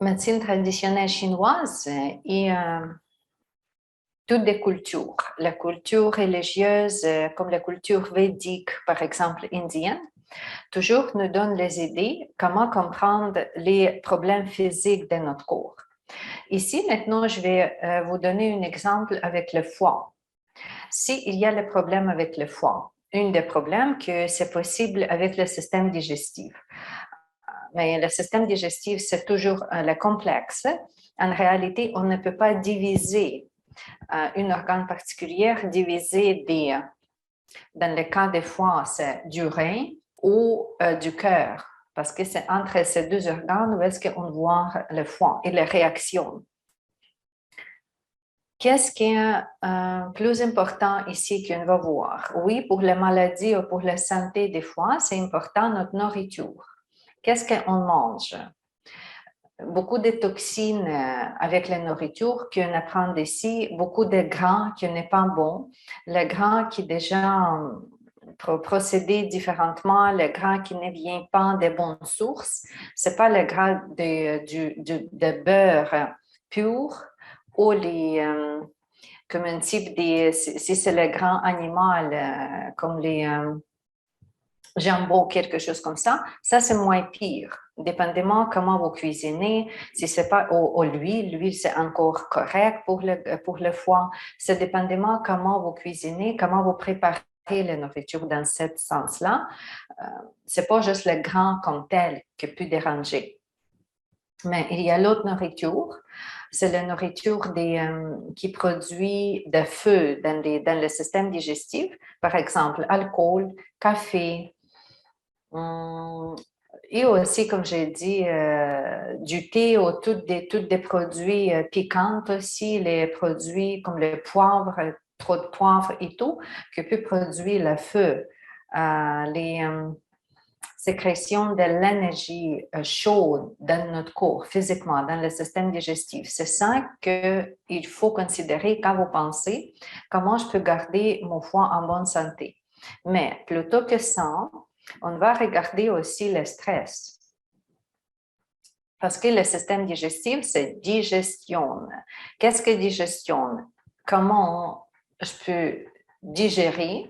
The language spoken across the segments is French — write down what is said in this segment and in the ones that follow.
médecine traditionnelle chinoise et toutes des cultures. La culture religieuse, comme la culture védique, par exemple, indienne, toujours nous donne les idées comment comprendre les problèmes physiques de notre corps. Ici, maintenant, je vais vous donner un exemple avec le foie. S'il y a le problème avec le foie, un des problèmes que c'est possible avec le système digestif. Mais le système digestif, c'est toujours le complexe. En réalité, on ne peut pas diviser un organe particulier, diviser dans le cas des foie, c'est du rein ou du cœur, parce que c'est entre ces deux organes où est-ce qu'on voit le foie et les réactions. Qu'est-ce qui est plus important ici qu'on va voir? Oui, pour les maladies ou pour la santé des foies, c'est important notre nourriture. Qu'est-ce qu'on mange? Beaucoup de toxines avec la nourriture qu'on apprend ici, beaucoup de gras qui n'est pas bon, le gras qui déjà procédé différemment, le gras qui ne vient pas des bonnes sources, c'est pas le gras de beurre pur ou comme un type si c'est le gras animal, comme les jambon, quelque chose comme ça c'est moins pire. Dépendamment comment vous cuisinez, si c'est pas au l'huile c'est encore correct pour le foie. C'est dépendamment comment vous cuisinez, comment vous préparez la nourriture dans ce sens-là. C'est pas juste le gras comme tel qui peut déranger. Mais il y a l'autre nourriture, c'est la nourriture qui produit de feu dans le système digestif. Par exemple, alcool, café, et aussi, comme j'ai dit, du thé ou tous des produits piquants aussi, les produits comme le poivre, trop de poivre et tout, qui peut produire le feu. Les sécrétions de l'énergie chaude dans notre corps, physiquement, dans le système digestif. C'est ça qu'il faut considérer quand vous pensez comment je peux garder mon foie en bonne santé. Mais plutôt que ça, on va regarder aussi le stress. Parce que le système digestif, c'est digestion. Qu'est-ce que digestion? Comment je peux digérer?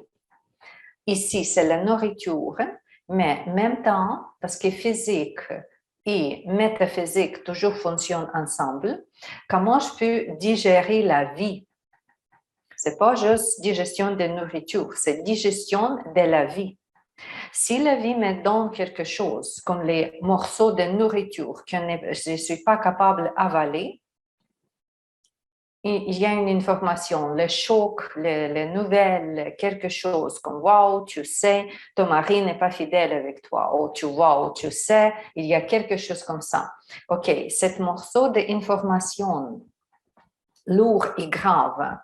Ici, c'est la nourriture, mais en même temps, parce que physique et métaphysique toujours fonctionnent ensemble, comment je peux digérer la vie? C'est pas juste digestion de nourriture, c'est digestion de la vie. Si la vie me donne quelque chose, comme les morceaux de nourriture que je ne suis pas capable d'avaler, il y a une information, le choc, les nouvelles, quelque chose comme « wow, tu sais, ton mari n'est pas fidèle avec toi » ou « tu vois, ou tu sais, il y a quelque chose comme ça ». OK, ce morceau d'information lourd et grave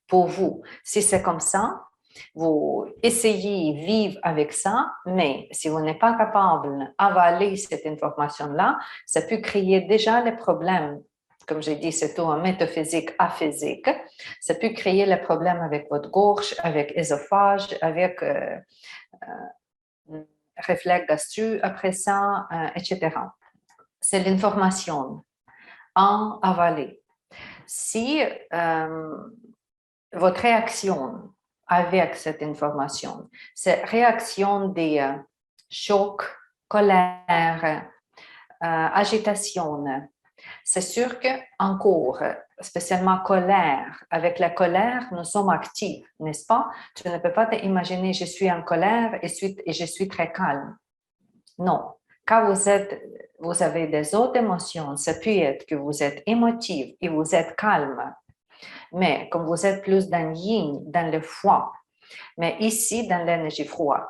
pour vous, si c'est comme ça, vous essayez de vivre avec ça, mais si vous n'êtes pas capable d'avaler cette information-là, ça peut créer déjà les problèmes. Comme j'ai dit, c'est tout en métaphysique, aphysique. Ça peut créer le problème avec votre gorge, avec l'ésophage, avec réflexe gastrique après ça, etc. C'est l'information en avaler. Si votre réaction avec cette information, c'est réaction des chocs, colère, agitation, c'est sûr que encore, spécialement colère, avec la colère, nous sommes actifs, n'est-ce pas? Tu ne peux pas t'imaginer, je suis en colère et je suis très calme. Non. Quand vous avez des autres émotions, ça peut être que vous êtes émotif et vous êtes calme. Mais comme vous êtes plus dans yin, dans le foie, mais ici, dans l'énergie froide.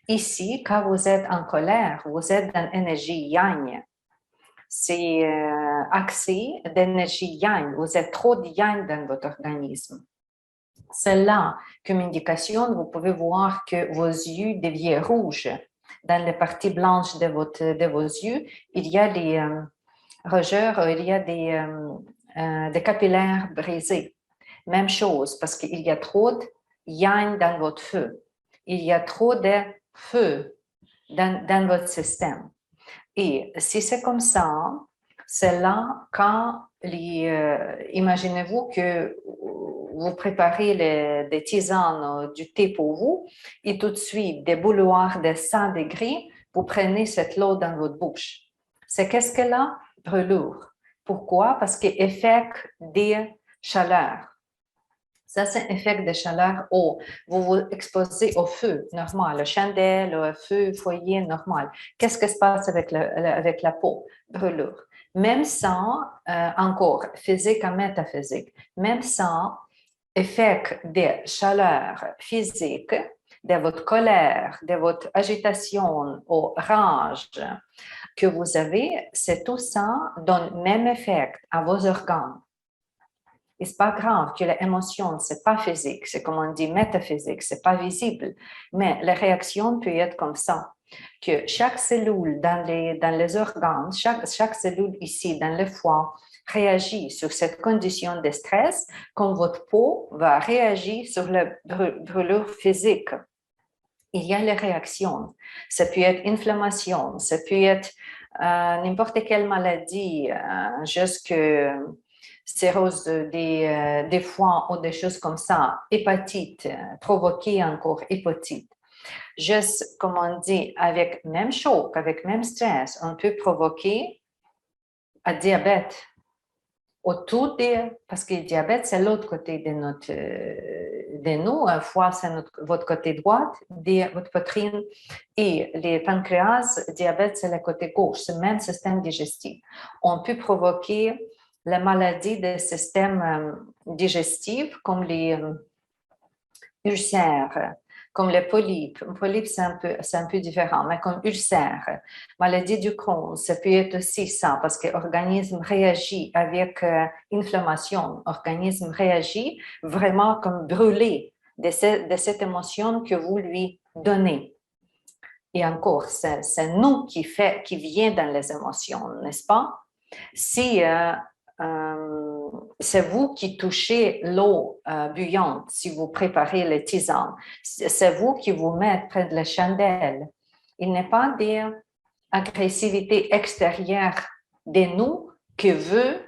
Ici, quand vous êtes en colère, vous êtes dans l'énergie yang. C'est axé d'énergie yang. Vous êtes trop de yang dans votre organisme. C'est là, comme indication, vous pouvez voir que vos yeux deviennent rouges. Dans les parties blanches de vos yeux, il y a des rougeurs, il y a des capillaires brisés. Même chose, parce qu'il y a trop de yang dans votre feu. Il y a trop de feu dans votre système. Et si c'est comme ça, C'est là quand, imaginez-vous que vous préparez des tisanes, du thé pour vous, et tout de suite, des bouilloires de 100 degrés, vous prenez cette eau dans votre bouche. C'est qu'est-ce que là? Brûlure. Pourquoi? Parce qu'il effet des chaleurs. Ça, c'est un effet de chaleur haut. Vous vous exposez au feu normal, la chandelle, au feu, foyer normal. Qu'est-ce qui se passe avec la peau? Brûlure. Même sans, encore, physique et métaphysique, même sans effet de chaleur physique, de votre colère, de votre agitation ou rage que vous avez, c'est tout ça donne même effet à vos organes. Et c'est pas grave que l'émotion, c'est pas physique, c'est comme on dit métaphysique, c'est pas visible, mais la réaction peut être comme ça, que chaque cellule dans les organes, chaque cellule ici dans le foie réagit sur cette condition de stress, comme votre peau va réagir sur la brûlure physique. Il y a les réactions. Ça peut être inflammation, ça peut être n'importe quelle maladie, juste que cirrhose des foies ou des choses comme ça, hépatite, provoquer encore hépatite. Juste, comme on dit, avec même choc, avec même stress, on peut provoquer un diabète. Autour parce que le diabète, c'est l'autre côté de nous, foie, c'est votre côté droit, votre poitrine, et les pancréas, diabète, c'est le côté gauche, c'est le même système digestif. On peut provoquer la maladie des systèmes digestifs, comme les ulcères, comme les polypes. Un polype, c'est un peu différent, mais comme ulcère, maladie du Crohn, ça peut être aussi ça, parce que l'organisme réagit avec inflammation, l'organisme réagit vraiment comme brûlé de cette émotion que vous lui donnez. Et encore, c'est nous qui vient dans les émotions, n'est-ce pas? Si c'est vous qui touchez l'eau bouillante si vous préparez les tisanes. C'est vous qui vous mettez près de la chandelle. Il n'est pas d'agressivité extérieure de nous que veut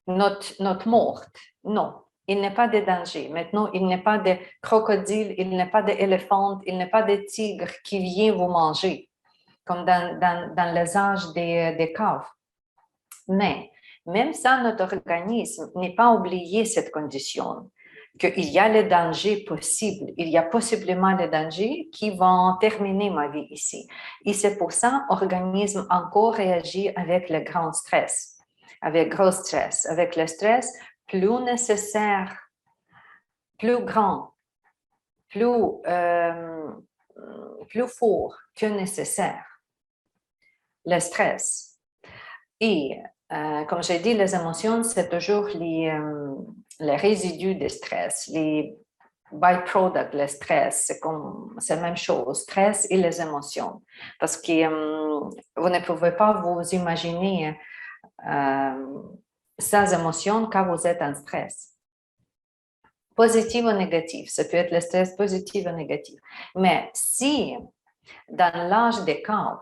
notre morte. Non, il n'est pas de danger. Maintenant, il n'est pas de crocodile, il n'est pas d'éléphant, il n'est pas de tigre qui vient vous manger, comme dans les âges des caves. Mais même ça, notre organisme n'est pas oublié cette condition, qu'il y a les dangers possibles, il y a possiblement des dangers qui vont terminer ma vie ici. Et c'est pour ça l'organisme encore réagit avec le grand stress, avec gros stress, avec le stress plus nécessaire, plus grand, plus fort que nécessaire, le stress. Et comme j'ai dit, les émotions, c'est toujours les résidus de stress, les byproducts, le stress, c'est la même chose, stress et les émotions. Parce que vous ne pouvez pas vous imaginer ces émotions quand vous êtes en stress. Positif ou négatif, ça peut être le stress positif ou négatif. Mais si, dans l'âge des caves,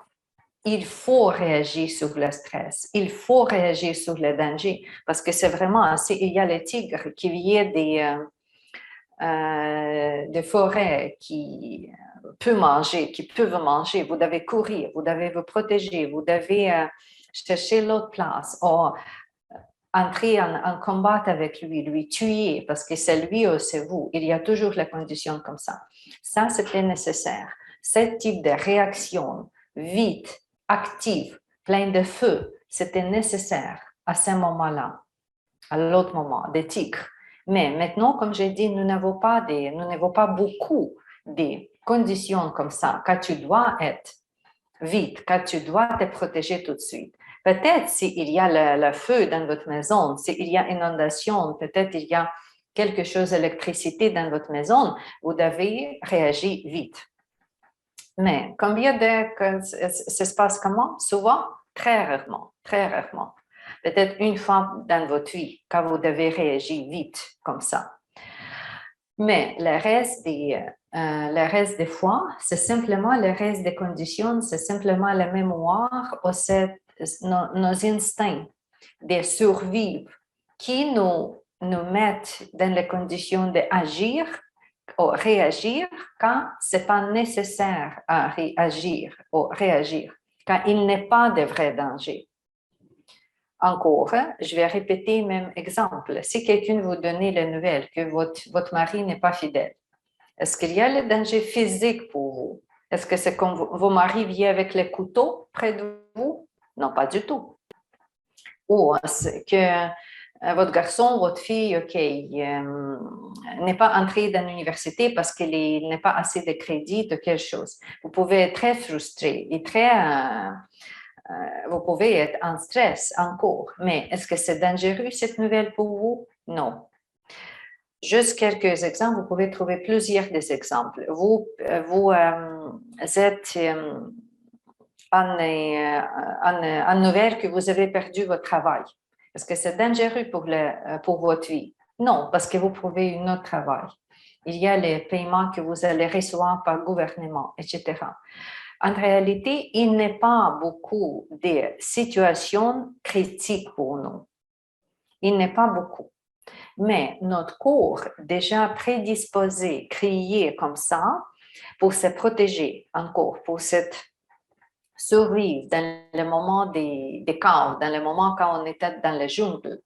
il faut réagir sur le stress, il faut réagir sur le danger, parce que c'est vraiment, il y a les tigres qui viennent des forêts qui peuvent manger, vous devez courir, vous devez vous protéger, vous devez chercher l'autre place, ou entrer en combat avec lui tuer, parce que c'est lui ou c'est vous. Il y a toujours les conditions comme ça. Ça, c'était nécessaire. Ce type de réaction, vite, active, plein de feu, c'était nécessaire à ce moment-là, à l'autre moment, des tigres. Mais maintenant, comme j'ai dit, nous n'avons pas beaucoup de conditions comme ça, quand tu dois être vite, quand tu dois te protéger tout de suite. Peut-être s'il y a le feu dans votre maison, s'il y a inondation, peut-être il y a quelque chose d'électricité dans votre maison, vous devez réagir vite. Mais combien ça se passe comment? Souvent, très rarement, très rarement. Peut-être une fois dans votre vie, quand vous devez réagir vite comme ça. Mais le reste des fois, c'est simplement le reste des conditions, c'est simplement la mémoire ou cette nos instincts de survivre qui nous mettent dans les conditions d'agir ou réagir quand ce n'est pas nécessaire à réagir ou réagir, quand il n'est pas de vrai danger. Encore, je vais répéter le même exemple. Si quelqu'un vous donne la nouvelle que votre mari n'est pas fidèle, est-ce qu'il y a le danger physique pour vous? Est-ce que c'est comme vos maris viennent avec les couteaux près de vous? Non, pas du tout. Ou que votre garçon, votre fille, OK, n'est pas entré dans l'université parce qu'il n'est pas assez de crédit de quelque chose. Vous pouvez être très frustré et vous pouvez être en stress encore. Mais est-ce que c'est dangereux cette nouvelle pour vous? Non. Juste quelques exemples, vous pouvez trouver plusieurs des exemples. Vous êtes en nouvelle que vous avez perdu votre travail. Est-ce que c'est dangereux pour votre vie? Non, parce que vous trouvez un autre travail. Il y a les paiements que vous allez recevoir par gouvernement, etc. En réalité, il n'est pas beaucoup de situations critiques pour nous. Il n'est pas beaucoup. Mais notre corps, déjà prédisposé, créé comme ça, pour se protéger encore, pour survivre dans le moment des chaos, dans le moment quand on était dans la jungle,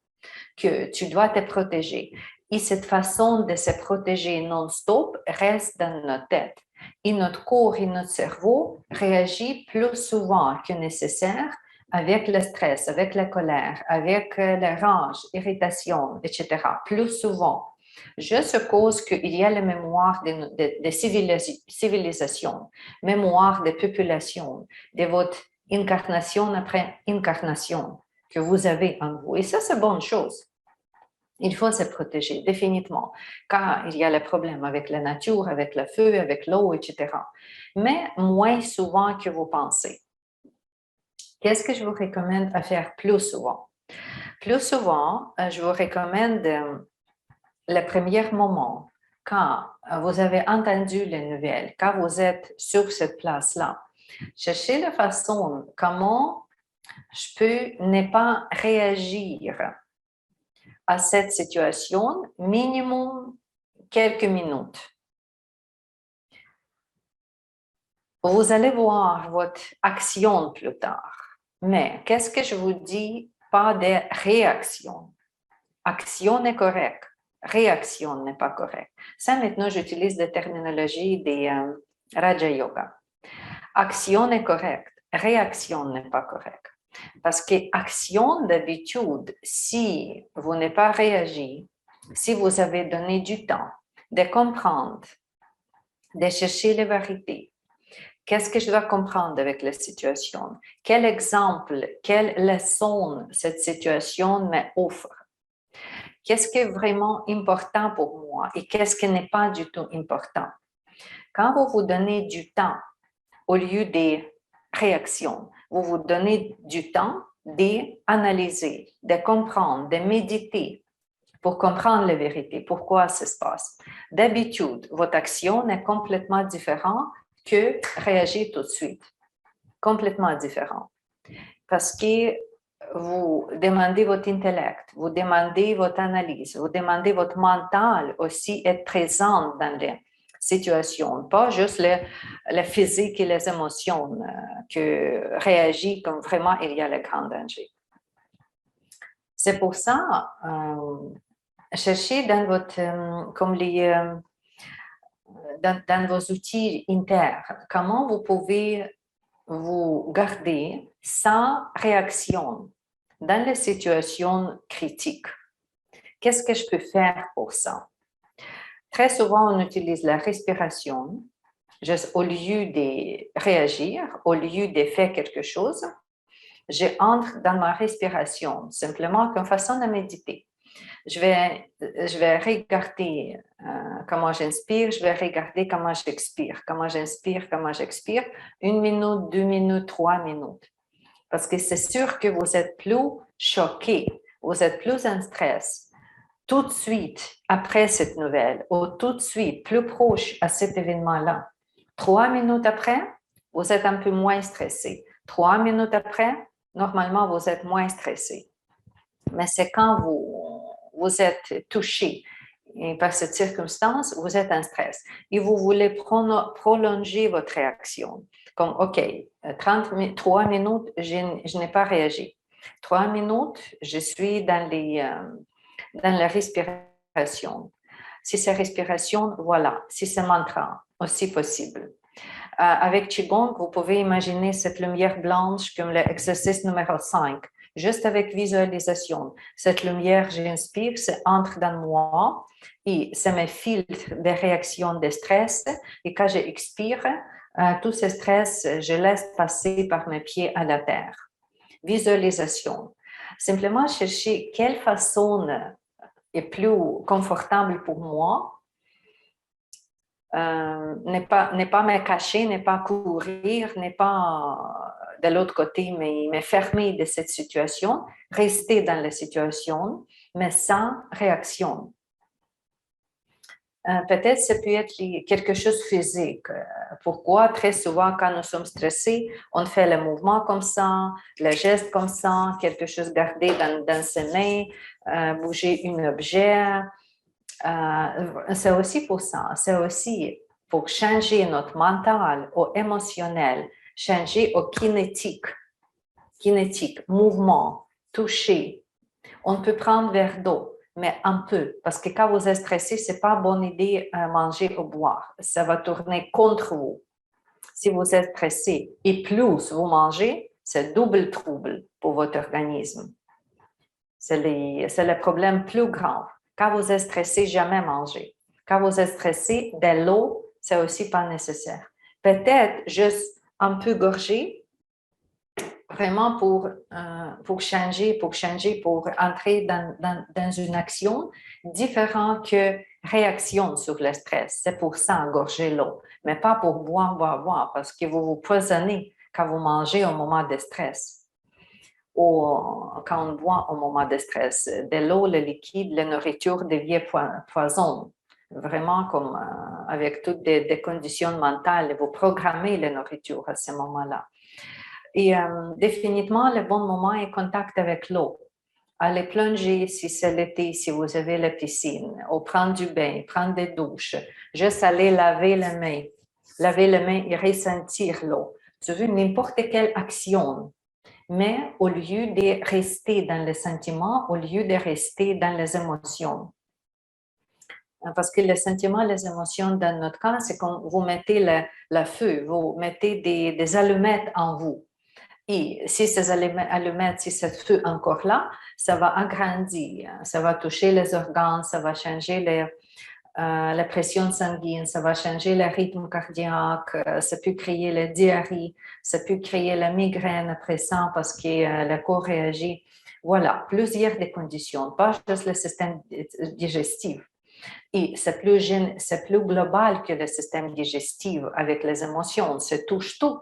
que tu dois te protéger. Et cette façon de se protéger non-stop reste dans notre tête. Et notre corps et notre cerveau réagissent plus souvent que nécessaire avec le stress, avec la colère, avec la rage, irritation, etc. Plus souvent. Juste à cause qu'il y a la mémoire de civilisation, mémoire de population, de votre incarnation après incarnation que vous avez en vous. Et ça, c'est une bonne chose. Il faut se protéger, définitivement, car il y a le problème avec la nature, avec le feu, avec l'eau, etc. Mais moins souvent que vous pensez. Qu'est-ce que je vous recommande à faire plus souvent? Plus souvent, je vous recommande le premier moment, quand vous avez entendu les nouvelles, quand vous êtes sur cette place-là. Cherchez la façon comment je peux ne pas réagir à cette situation, minimum quelques minutes. Vous allez voir votre action plus tard. Mais qu'est-ce que je vous dis? Pas de réaction. Action est correcte. Réaction n'est pas correcte. Ça, maintenant, j'utilise la terminologie des Raja Yoga. Action est correcte. Réaction n'est pas correcte. Parce que action, d'habitude, si vous n'avez pas réagi, si vous avez donné du temps de comprendre, de chercher la vérité, qu'est-ce que je dois comprendre avec la situation? Quel exemple, quelle leçon cette situation m'offre? Qu'est-ce qui est vraiment important pour moi et qu'est-ce qui n'est pas du tout important? Quand vous vous donnez du temps au lieu des réactions, vous vous donnez du temps d'analyser, de comprendre, de méditer pour comprendre la vérité, pourquoi ça se passe. D'habitude, votre action est complètement différente que réagir tout de suite. Complètement différent. Parce que vous demandez votre intellect, vous demandez votre analyse, vous demandez votre mental aussi être présent dans les situations, pas juste le physique et les émotions que réagissent comme vraiment il y a le grand danger. C'est pour ça, cherchez dans votre, comme dans vos outils internes, comment vous pouvez vous garder sans réaction dans les situations critiques. Qu'est-ce que je peux faire pour ça? Très souvent, on utilise la respiration. Juste au lieu de réagir, au lieu de faire quelque chose, j'entre dans ma respiration, simplement comme façon de méditer. Je vais regarder comment j'inspire, je vais regarder comment j'expire, comment j'inspire, comment j'expire, 1 minute, 2 minutes, 3 minutes. Parce que c'est sûr que vous êtes plus choqué, vous êtes plus en stress tout de suite après cette nouvelle ou tout de suite plus proche à cet événement-là. 3 minutes après, vous êtes un peu moins stressé. 3 minutes après, normalement, vous êtes moins stressé. Mais c'est quand vous êtes touché par cette circonstance, vous êtes en stress et vous voulez prolonger votre réaction. Comme, OK, 3 minutes, je n'ai pas réagi. 3 minutes, je suis dans la respiration. Si c'est respiration, voilà. Si c'est mantra, aussi possible. Avec Qigong, vous pouvez imaginer cette lumière blanche comme l'exercice numéro 5, juste avec visualisation. Cette lumière, j'inspire, ça entre dans moi et ça me filtre des réactions de stress. Et quand j'expire, tout ce stress, je laisse passer par mes pieds à la terre. Visualisation. Simplement chercher quelle façon est plus confortable pour moi. Ne pas me cacher, ne pas courir, ne pas de l'autre côté me fermer de cette situation, rester dans la situation, mais sans réaction. Peut-être ça peut être quelque chose de physique. Pourquoi très souvent quand nous sommes stressés, on fait le mouvement comme ça, le geste comme ça, quelque chose gardé dans ses mains, bouger un objet. C'est aussi pour ça, c'est aussi pour changer notre mental au émotionnel, changer au kinétique, mouvement, toucher. On peut prendre verre d'eau, mais un peu, parce que quand vous êtes stressé, c'est pas bonne idée de manger ou boire. Ça va tourner contre vous. Si vous êtes stressé et plus vous mangez, c'est double trouble pour votre organisme. C'est le problème plus grand. Quand vous êtes stressé, jamais manger. Quand vous êtes stressé, de l'eau, c'est aussi pas nécessaire. Peut-être juste un peu gorgé, vraiment pour changer, pour entrer dans une action différente que réaction sur le stress. C'est pour ça engorger l'eau, mais pas pour boire, parce que vous vous poisonnez quand vous mangez au moment de stress. Ou quand on boit au moment de stress. De l'eau, le liquide, la nourriture devient poison. Vraiment comme avec toutes des conditions mentales, vous programmez la nourriture à ce moment-là. Et définitivement, le bon moment est contact avec l'eau. Allez plonger si c'est l'été, si vous avez la piscine, ou prendre du bain, prendre des douches, juste aller laver les mains et ressentir l'eau. Tu veux n'importe quelle action, mais au lieu de rester dans les sentiments, au lieu de rester dans les émotions. Parce que les sentiments, les émotions, dans notre cas, c'est quand vous mettez le feu, vous mettez des allumettes en vous. Et si ces allumettes, si ce feu est encore là, ça va agrandir, ça va toucher les organes, ça va changer la pression sanguine, ça va changer le rythme cardiaque, ça peut créer la diarrhée, ça peut créer la migraine après ça parce que le corps réagit. Voilà, plusieurs des conditions, pas juste le système digestif. Et c'est plus global que le système digestif avec les émotions, ça touche tout.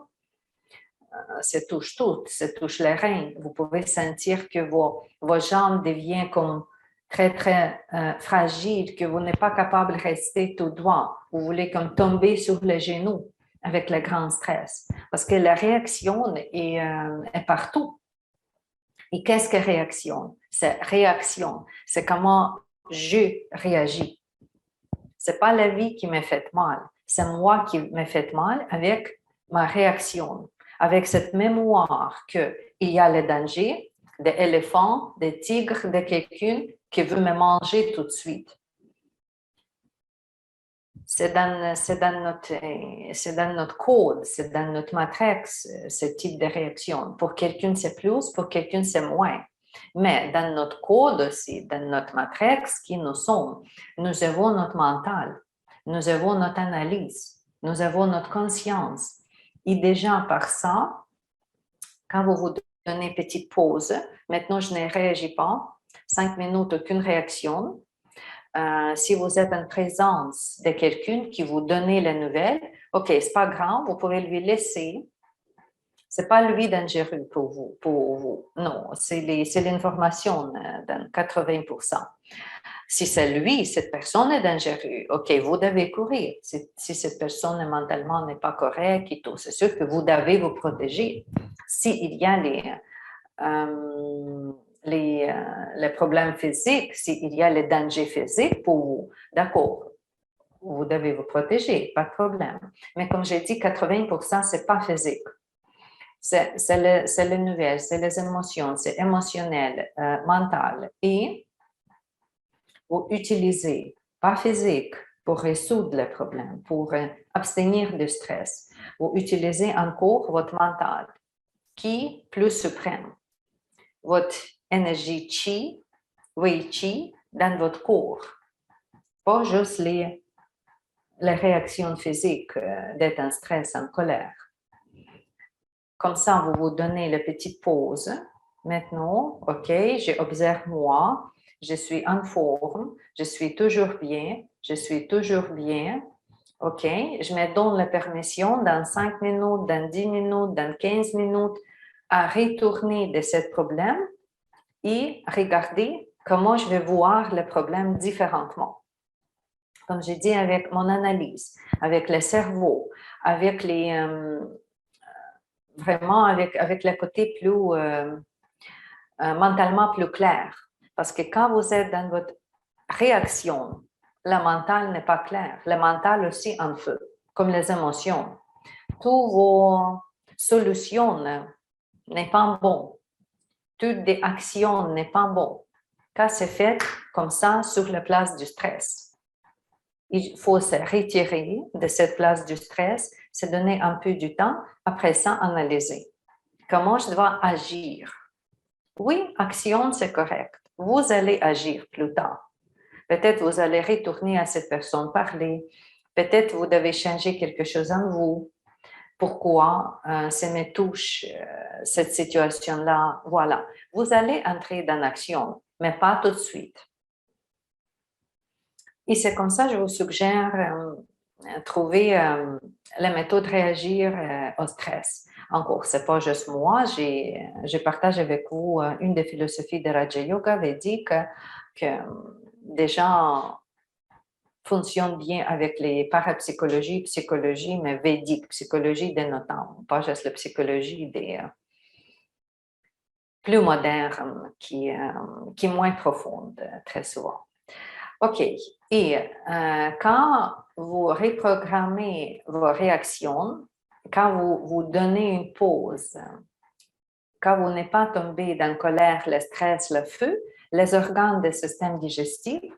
Ça touche les reins. Vous pouvez sentir que vos jambes deviennent comme très, très fragiles, que vous n'êtes pas capable de rester tout droit. Vous voulez comme tomber sur les genoux avec le grand stress. Parce que la réaction est partout. Et qu'est-ce que réaction? C'est réaction. C'est comment je réagis. C'est pas la vie qui me fait mal. C'est moi qui me fait mal avec ma réaction. Avec cette mémoire qu'il y a le danger des éléphants, des tigres, de quelqu'un qui veut me manger tout de suite. C'est dans notre code, c'est dans notre matrice, ce type de réaction. Pour quelqu'un, c'est plus, pour quelqu'un, c'est moins. Mais dans notre code aussi, dans notre matrice qui nous sommes, nous avons notre mental, nous avons notre analyse, nous avons notre conscience. Et déjà par ça, quand vous vous donnez une petite pause, maintenant je ne réagis pas, 5 minutes, aucune réaction. Si vous êtes en présence de quelqu'un qui vous donne la nouvelle, OK, c'est pas grave, vous pouvez lui laisser. C'est pas lui dangereux pour vous. Non, c'est l'information dans 80%. Si c'est lui, cette personne est dangereuse, OK, vous devez courir. Si cette personne mentalement n'est pas correcte et tout, c'est sûr que vous devez vous protéger. S'il y a les problèmes physiques, s'il y a les dangers physiques pour vous, d'accord, vous devez vous protéger, pas de problème. Mais comme j'ai dit, 80%, ce n'est pas physique. C'est les nouvelles, c'est les émotions, c'est émotionnel, mental. Et vous utilisez, pas physique, pour résoudre les problèmes, pour abstenir du stress. Vous utilisez encore votre mental, qui est plus suprême. Votre énergie chi, wei chi, dans votre corps. Pas juste les réactions physiques d'être en stress, en colère. Comme ça, vous vous donnez la petite pause. Maintenant, OK, j'observe moi, je suis en forme, je suis toujours bien, je suis toujours bien. OK, je me donne la permission dans 5 minutes, dans 10 minutes, dans 15 minutes à retourner de ce problème et regarder comment je vais voir le problème différemment. Comme j'ai dit, avec mon analyse, avec le cerveau, avec vraiment avec le côté plus mentalement plus clair. Parce que quand vous êtes dans votre réaction, le mental n'est pas clair. Le mental aussi en feu, comme les émotions. Toutes vos solutions n'est pas bon. Toutes les actions n'est pas bon. Quand c'est fait comme ça sur la place du stress. Il faut se retirer de cette place du stress, se donner un peu du temps, après ça, analyser. Comment je dois agir? Oui, action, c'est correct. Vous allez agir plus tard. Peut-être vous allez retourner à cette personne parler. Peut-être vous devez changer quelque chose en vous. Pourquoi ça me touche, cette situation-là? Voilà. Vous allez entrer dans l'action, mais pas tout de suite. Et c'est comme ça que je vous suggère trouver la méthode de réagir au stress. Encore, ce n'est pas juste moi, je partage avec vous une des philosophies de Raja Yoga védique que des gens fonctionnent bien avec les parapsychologies, psychologie, mais védique, psychologie de nos temps, pas juste la psychologie des plus moderne, qui est moins profonde très souvent. OK. Et quand vous reprogrammez vos réactions, quand vous donnez une pause, quand vous n'êtes pas tombé dans la colère, le stress, le feu, les organes du système digestif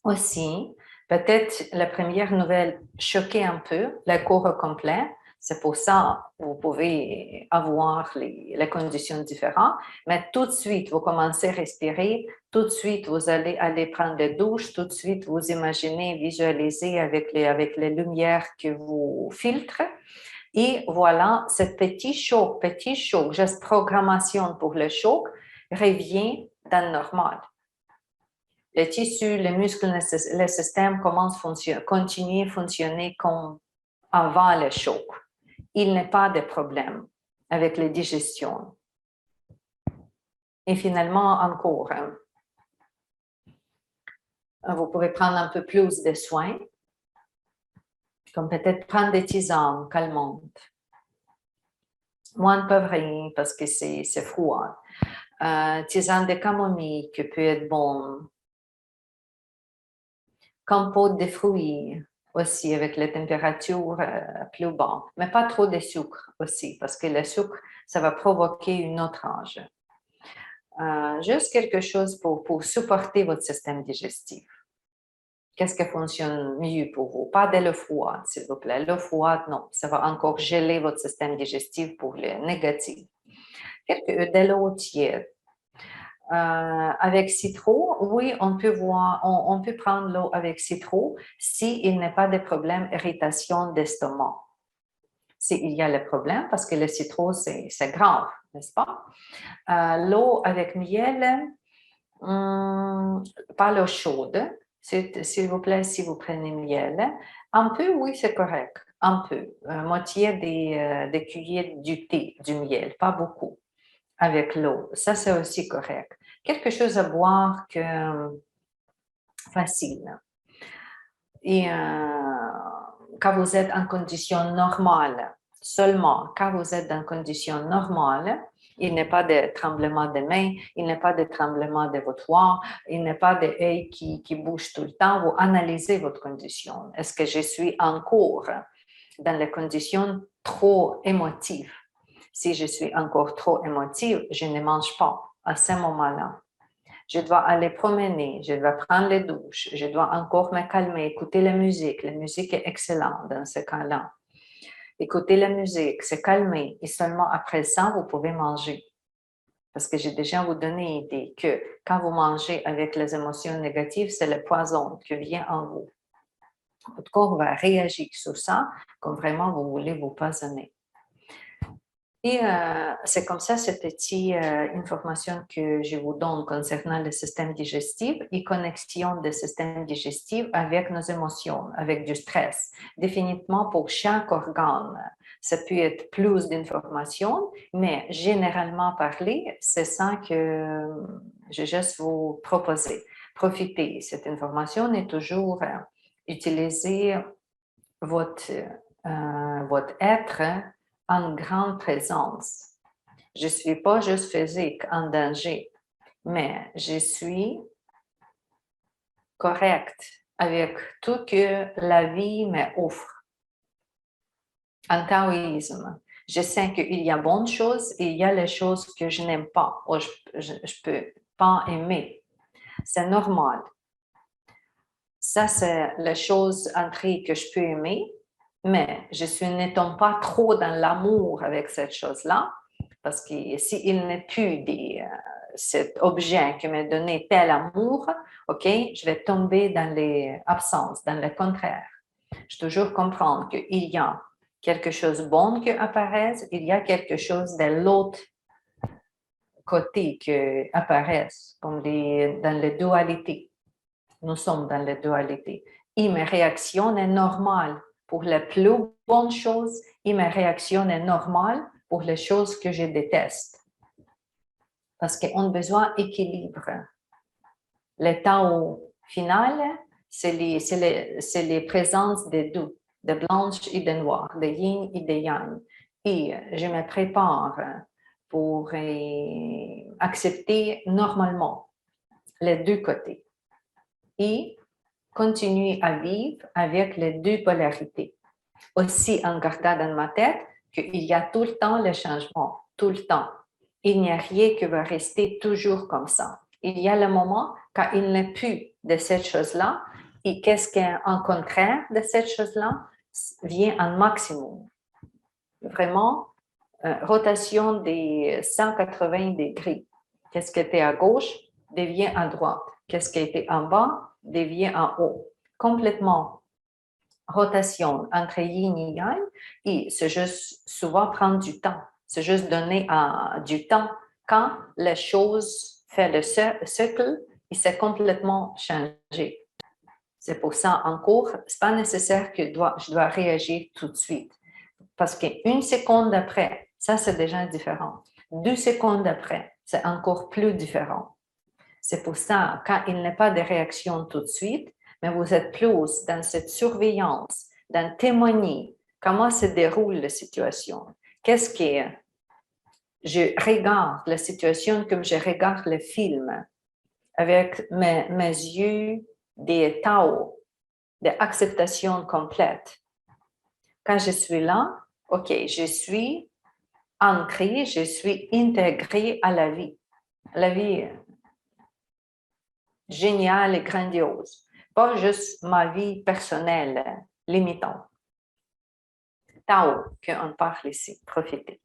aussi, peut-être la première nouvelle choquer un peu le corps au complet. C'est pour ça que vous pouvez avoir les conditions différentes, mais tout de suite, vous commencez à respirer, tout de suite, vous allez aller prendre la douche, tout de suite, vous imaginez, visualisez avec les lumières que vous filtrez. Et voilà, ce petit choc, juste programmation pour le choc, revient dans le normal. Les tissus, les muscles, le système continuent à fonctionner comme avant le choc. Il n'y a pas de problème avec la digestion. Et finalement, encore, vous pouvez prendre un peu plus de soins, comme peut-être prendre des tisanes calmantes. Moins de poivrine parce que c'est froid. Tisane de camomille qui peut être bon. Compote de fruits aussi avec la température plus bas, mais pas trop de sucre aussi, parce que le sucre, ça va provoquer une autre âge. Juste quelque chose pour supporter votre système digestif. Qu'est-ce qui fonctionne mieux pour vous? Pas de l'eau froide, s'il vous plaît. L'eau froide, non, ça va encore geler votre système digestif pour le négatif. De l'eau tiède. Avec citron, oui, on peut prendre l'eau avec citron s'il n'y a pas de problème d'irritation d'estomac. S'il y a le problème, parce que le citron, c'est grave, n'est-ce pas? L'eau avec miel, pas l'eau chaude, s'il vous plaît, si vous prenez miel. Un peu, oui, c'est correct, un peu. Moitié des cuillères du thé, du miel, pas beaucoup, avec l'eau. Ça, c'est aussi correct. Quelque chose à boire facile. Et quand vous êtes en condition normale, seulement quand vous êtes en condition normale, Il n'est pas de tremblement de main, il n'est pas de tremblement de votre voix, il n'est pas d'œil qui bouge tout le temps. Vous analysez votre condition. Est-ce que je suis encore dans les conditions trop émotives? Si je suis encore trop émotive, je ne mange pas à ce moment-là. Je dois aller promener, je dois prendre les douches, je dois encore me calmer, écouter la musique. La musique est excellente dans ce cas-là. Écouter la musique, se calmer et seulement après ça, vous pouvez manger. Parce que j'ai déjà vous donné l'idée que quand vous mangez avec les émotions négatives, c'est le poison qui vient en vous. Votre corps va réagir sur ça comme vraiment vous voulez vous poisonner. Et c'est comme ça cette petite information que je vous donne concernant le système digestif et connexion du système digestif avec nos émotions, avec du stress. Définitivement, pour chaque organe, ça peut être plus d'informations, mais généralement parlé, c'est ça que je juste vous proposer. Profitez. Cette information est toujours utiliser votre être en grande présence. Je ne suis pas juste physique en danger, mais je suis correcte avec tout que la vie m'offre. En taoïsme, je sais qu'il y a bonnes choses et il y a les choses que je n'aime pas ou je ne peux pas aimer. C'est normal. Ça, c'est la chose entrée que je peux aimer, mais je n'étant pas trop dans l'amour avec cette chose-là, parce que s'il n'est plus cet objet qui m'a donné tel amour, OK, je vais tomber dans les absences, dans le contraire. Je dois toujours comprendre qu'il y a quelque chose de bon qui apparaît, il y a quelque chose de l'autre côté qui apparaît, comme dans les dualités. Nous sommes dans la dualité. Et ma réaction est normale pour les plus bonnes choses et ma réaction est normale pour les choses que je déteste. Parce qu'on a besoin d'équilibre. L'état final, c'est les présences des deux, de blanche et de noir, de yin et de yang. Et je me prépare pour accepter normalement les deux côtés. Et continuer à vivre avec les deux polarités. Aussi en gardant dans ma tête qu'il y a tout le temps le changement, tout le temps. Il n'y a rien qui va rester toujours comme ça. Il y a le moment quand il n'est plus de cette chose-là et qu'est-ce qui est en contraire de cette chose-là vient en maximum. Vraiment, rotation des 180 degrés. Qu'est-ce qui était à gauche devient à droite. Qu'est-ce qui était en bas devient en haut. Complètement rotation entre yin et yang et c'est juste souvent prendre du temps. C'est juste donner du temps quand les choses font le cycle et c'est complètement changé. C'est pour ça, en cours, ce n'est pas nécessaire que je dois réagir tout de suite. Parce qu'une seconde après, ça c'est déjà différent. 2 secondes après, c'est encore plus différent. C'est pour ça, quand il n'y a pas de réaction tout de suite, mais vous êtes plus dans cette surveillance, dans témoigner comment se déroule la situation. Qu'est-ce que je regarde la situation comme je regarde le film, avec mes yeux des Tao, d'acceptation complète. Quand je suis là, OK, je suis ancrée, je suis intégrée à la vie. La vie géniale et grandiose. Pas juste ma vie personnelle limitante. Tao, qu'on parle ici. Profitez.